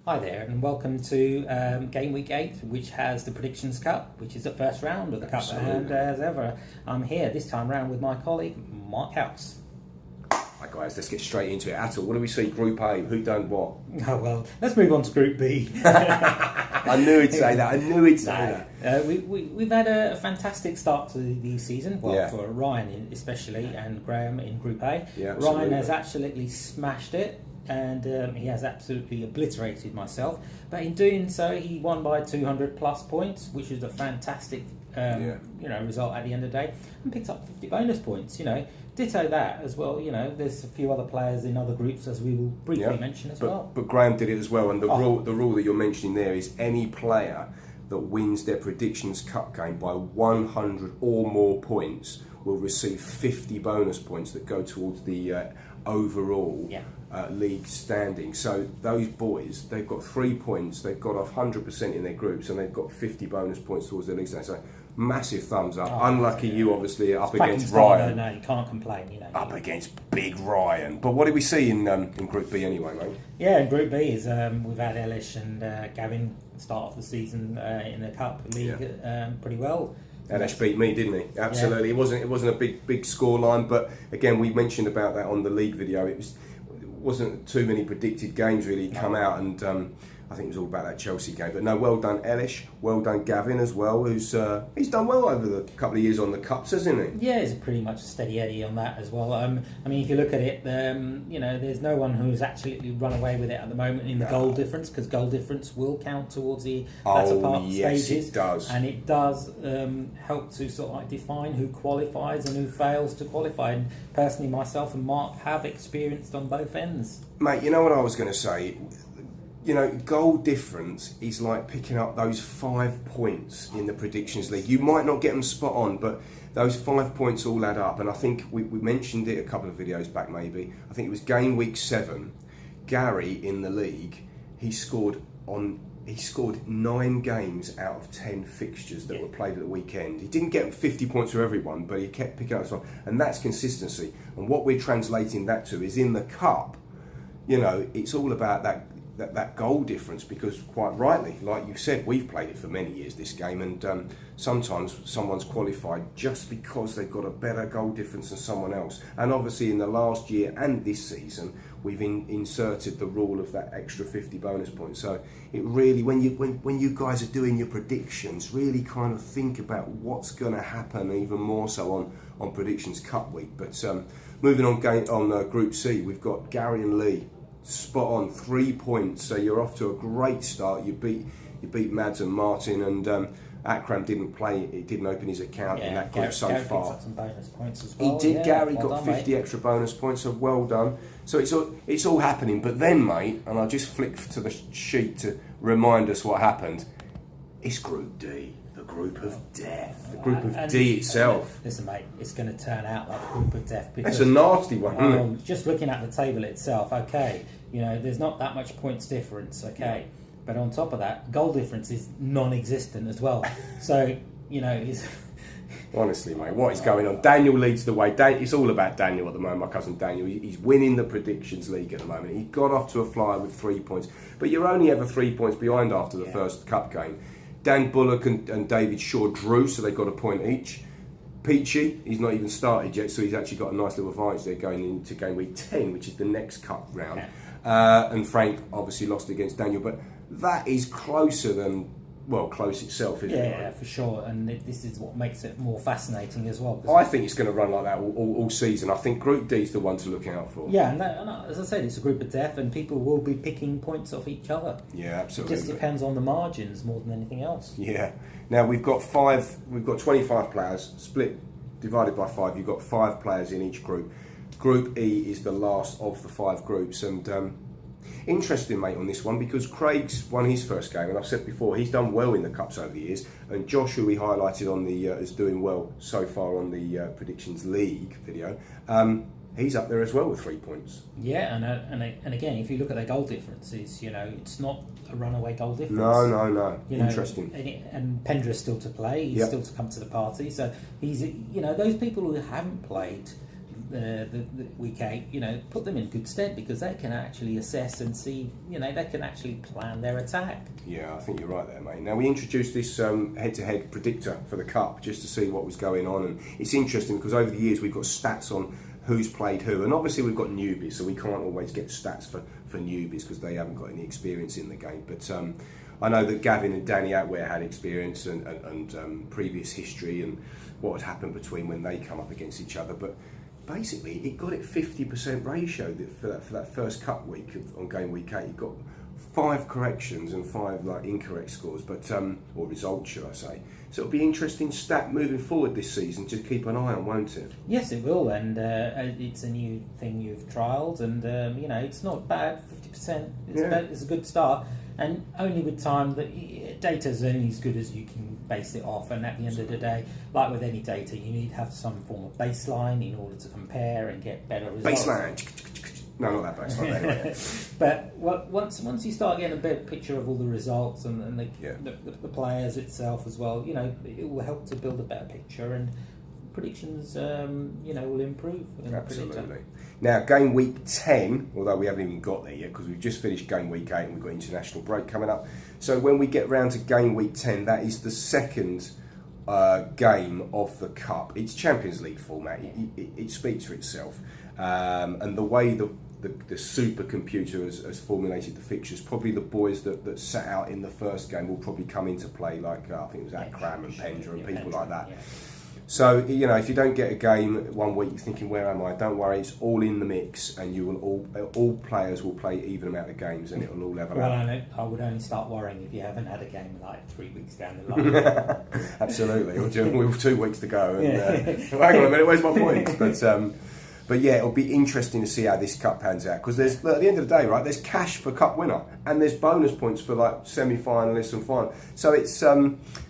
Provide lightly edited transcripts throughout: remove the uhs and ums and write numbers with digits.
Hi there, and welcome to Game Week 8, which has the Predictions Cup, which is the first round of the Cup. And as ever, I'm here this time round with my colleague, Mark House. Hi guys, let's get straight into it. Atul, what do we see? Group A, who done what? Oh, well, let's move on to Group B. I knew he'd say that. We've had a fantastic start to the season, for Ryan especially, and Graham in Group A. Yeah, Ryan has absolutely smashed it. And he has absolutely obliterated myself. But in doing so, he won by 200 plus points, which is a fantastic result at the end of the day, and picked up 50 bonus points. Ditto that as well. There's a few other players in other groups, as we will briefly mention as well. But Graham did it as well, and the rule that you're mentioning there is any player that wins their Predictions Cup game by 100 or more points will receive 50 bonus points that go towards the overall league standing. So those boys, they've got 3 points, they've got 100% in their groups, and they've got 50 bonus points towards their league standing. So massive thumbs up. Unlucky you, obviously, up against Ryan. No, you can't complain. Up against big Ryan. But what did we see in Group B anyway, mate? Yeah, in Group B is we've had Elish and Gavin start off the season in the Cup League pretty well. Elish beat me, didn't he? Absolutely. Yeah. It wasn't a big score line, but again, we mentioned about that on the league video. It wasn't too many predicted games really come out, and I think it was all about that Chelsea game. But no, well done Elish, well done Gavin as well, who's he's done well over the couple of years on the Cups, hasn't he? Yeah, he's pretty much a steady Eddie on that as well. I mean, if you look at it, there's no one who's actually run away with it at the moment in the goal difference, because goal difference will count towards the latter part stages. It does. And it does help to sort of like define who qualifies and who fails to qualify. And personally, myself and Mark have experienced on both ends. Mate, you know what I was going to say? Goal difference is like picking up those 5 points in the Predictions League. You might not get them spot on, but those 5 points all add up. And I think we mentioned it a couple of videos back maybe. I think it was game week 7. Gary in the league, he scored 9 games out of 10 fixtures that were played at the weekend. He didn't get 50 points for everyone, but he kept picking up some. And that's consistency. And what we're translating that to is in the Cup, it's all about that goal difference, because quite rightly, like you said, we've played it for many years, this game, and sometimes someone's qualified just because they've got a better goal difference than someone else. And obviously in the last year and this season, we've inserted the rule of that extra 50 bonus points. So it really, when you guys are doing your predictions, really kind of think about what's going to happen, even more so on Predictions Cup week. But moving on Group C, we've got Gary and Lee. Spot on, 3 points, so you're off to a great start. You beat Mads and Martin, and Akram didn't play. He didn't open his account in that group so Gary far. Picked up some bonus points as well. He did. Gary well got done, 50 mate. extra bonus points, so well done. So it's all happening. But then, mate, and I just flicked to the sheet to remind us what happened. It's Group D. Group of death. The group of D itself. Listen, mate, it's going to turn out like the group of death. Because, it's a nasty one, isn't it? Just looking at the table itself, there's not that much points difference, but on top of that, goal difference is non-existent as well. So, it's... Honestly, mate, what is going on? Daniel leads the way. It's all about Daniel at the moment, my cousin Daniel. He's winning the Predictions League at the moment. He got off to a flyer with 3 points, but you're only ever 3 points behind after the first Cup game. Dan Bullock and David Shaw drew, so they got a point each. Peachy, he's not even started yet, so he's actually got a nice little advantage there going into game week 10, which is the next Cup round. And Frank obviously lost against Daniel, but that is closer than, close itself, isn't it? Yeah, for sure, and this is what makes it more fascinating as well. I think it's going to run like that all season. I think Group D is the one to look out for. Yeah, and as I said, it's a group of death, and people will be picking points off each other. Yeah, absolutely. It just depends on the margins more than anything else. Yeah. Now we've got 25 players, divided by 5. You've got 5 players in each group. Group E is the last of the 5 groups, and interesting, mate, on this one, because Craig's won his first game, and I've said before he's done well in the Cups over the years, and Josh, who we highlighted on the is doing well so far on the Predictions League video, he's up there as well with 3 points. Yeah, and again, if you look at their goal differences, it's not a runaway goal difference. No. Interesting. And Pendra's still to play. He's still to come to the party. So he's, those people who haven't played, the week 8, put them in good stead, because they can actually assess and see, they can actually plan their attack. Yeah, I think you're right there, mate. Now, we introduced this head-to-head predictor for the Cup just to see what was going on, and it's interesting because over the years we've got stats on who's played who, and obviously we've got newbies, so we can't always get stats for newbies because they haven't got any experience in the game. But I know that Gavin and Danny Atware had experience and previous history and what had happened between when they come up against each other, but basically it got it 50% ratio for that first Cup week on game week 8. It got 5 corrections and 5 incorrect scores, but or results, should I say. So it'll be an interesting stat moving forward this season to keep an eye on, won't it? Yes, it will, and it's a new thing you've trialled, and it's not bad. 50%, it's a good start, and only with time, that data's only as good as you can base it off, and at the end of the day, like with any data, you need to have some form of baseline in order to compare and get better results. Baseline. No, not that baseline. Anyway. But once you start getting a better picture of all the results and the players itself as well, it will help to build a better picture, and predictions, will improve. Absolutely. Now, game week 10, although we haven't even got there yet because we've just finished game week 8 and we've got international break coming up. So when we get round to game week 10, that is the second game of the Cup. It's Champions League format. It speaks for itself. And the way the supercomputer has formulated the fixtures, probably the boys that sat out in the first game will probably come into play, like I think it was Akram and Pendra and people like that. Yeah. So, if you don't get a game one week, you're thinking, where am I? Don't worry, it's all in the mix, and you will all players will play even amount of games, and it will all level out. Well, I would only start worrying if you haven't had a game like 3 weeks down the line. Absolutely. We've 2 weeks to go. And, hang on a minute, where's my points? But yeah, it'll be interesting to see how this Cup pans out, because at the end of the day, right, there's cash for Cup winner and there's bonus points for semi-finalists and final. So it's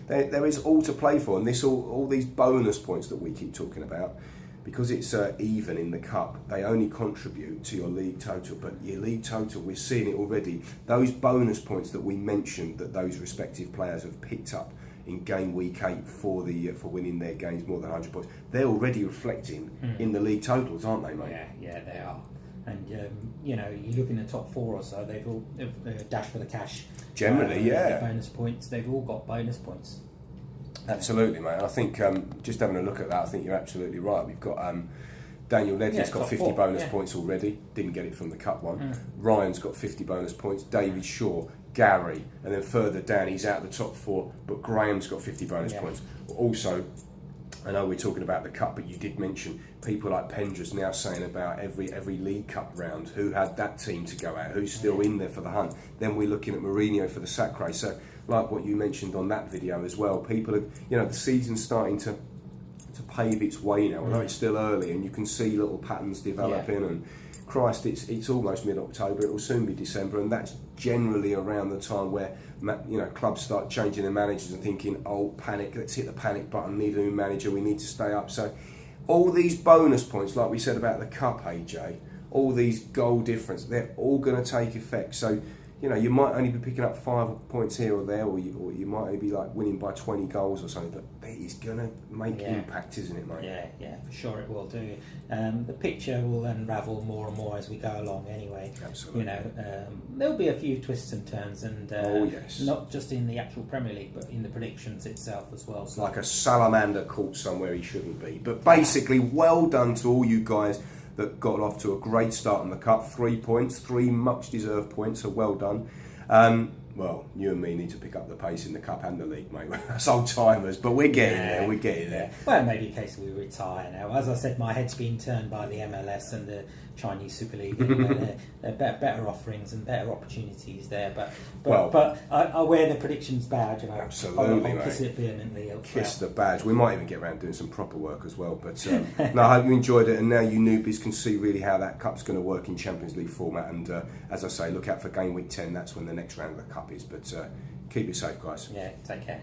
there is all to play for, and all these bonus points that we keep talking about, because it's even in the Cup, they only contribute to your league total. But your league total, we're seeing it already. Those bonus points that we mentioned that those respective players have picked up in game week 8 for winning their games more than 100 points, they're already reflecting in the league totals, aren't they, mate? Yeah, they are. And you look in the top 4 or so, they've all dashed for the cash. Generally, Bonus points. They've all got bonus points. Absolutely, mate. I think just having a look at that, I think you're absolutely right. We've got Daniel Ledley's got 50 bonus points already. Didn't get it from the Cup one. Ryan's got 50 bonus points. David Shaw, Gary, and then further down he's out of the top 4, but Graham's got 50 bonus points. Also, I know we're talking about the Cup, but you did mention people like Pendra's now saying about every League Cup round who had that team to go out, who's still in there for the hunt. Then we're looking at Mourinho for the sack race. So, like what you mentioned on that video as well, people are, the season's starting to pave its way now. Although it's still early, and you can see little patterns developing. And Christ, it's almost mid-October. It will soon be December, and that's generally around the time where clubs start changing their managers and thinking, oh, panic, let's hit the panic button, need a new manager, we need to stay up. So all these bonus points, like we said about the Cup, AJ, all these goal difference, they're all going to take effect. So you might only be picking up 5 points here or there, or you might only be winning by 20 goals or something, but it's going to make impact, isn't it, mate? Yeah, for sure it will do. The picture will unravel more and more as we go along anyway. Absolutely. There'll be a few twists and turns, and yes. Not just in the actual Premier League, but in the predictions itself as well. So. Like a salamander caught somewhere he shouldn't be. But basically, well done to all you guys that got off to a great start in the Cup. 3 points, 3 much deserved points, so well done. Well, you and me need to pick up the pace in the Cup and the League, mate. That's old timers, but we're getting there. We're getting there. Well, maybe a case we retire now. As I said, my head's been turned by the MLS and the Chinese Super League. They're better offerings and better opportunities there. But I wear the predictions badge, and absolutely, I'll kiss it vehemently. Kiss the badge. We might even get around doing some proper work as well. But no, I hope you enjoyed it, and now you newbies can see really how that Cup's going to work in Champions League format. And as I say, look out for game week 10. That's when the next round of the Cup is. But keep it safe, guys. Yeah, take care.